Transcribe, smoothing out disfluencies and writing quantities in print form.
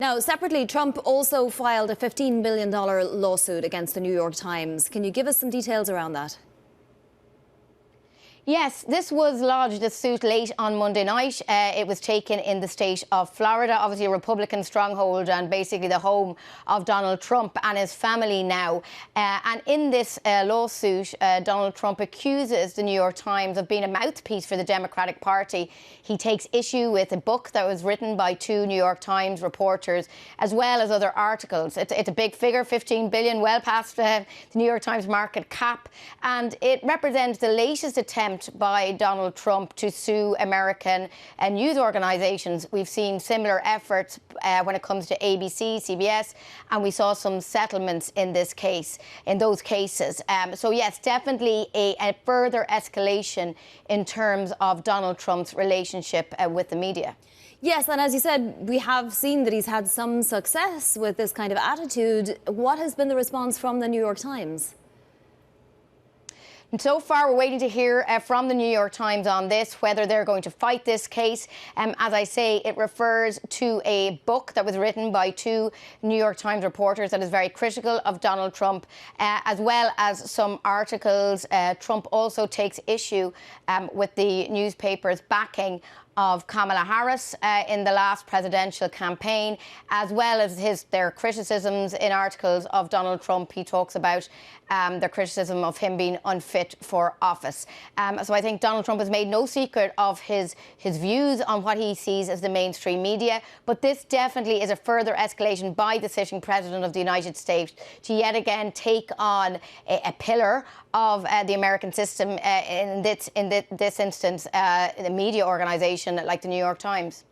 Now, separately, Trump also filed a $15 billion lawsuit against the New York Times. Can you give us some details around that? Yes, this was lodged, a suit, late on Monday night. It was taken in the state of Florida, obviously a Republican stronghold and basically the home of Donald Trump and his family now. And in this lawsuit, Donald Trump accuses the New York Times of being a mouthpiece for the Democratic Party. He takes issue with a book that was written by two New York Times reporters, as well as other articles. It's a big figure, 15 billion, well past the New York Times market cap. And it represents the latest attempt by Donald Trump to sue American news organisations. We've seen similar efforts when it comes to ABC, CBS, and we saw some settlements in those cases. So yes, definitely a further escalation in terms of Donald Trump's relationship with the media. Yes, and as you said, we have seen that he's had some success with this kind of attitude. What has been the response from the New York Times? And so far, we're waiting to hear from the New York Times on this, whether they're going to fight this case. As I say, it refers to a book that was written by two New York Times reporters that is very critical of Donald Trump, as well as some articles. Trump also takes issue with the newspaper's backing of Kamala Harris in the last presidential campaign, as well as their criticisms in articles of Donald Trump. He talks about their criticism of him being unfit for office. So I think Donald Trump has made no secret of his views on what he sees as the mainstream media, but this definitely is a further escalation by the sitting president of the United States to yet again take on a pillar of the American system, in this instance, the media organisation like the New York Times.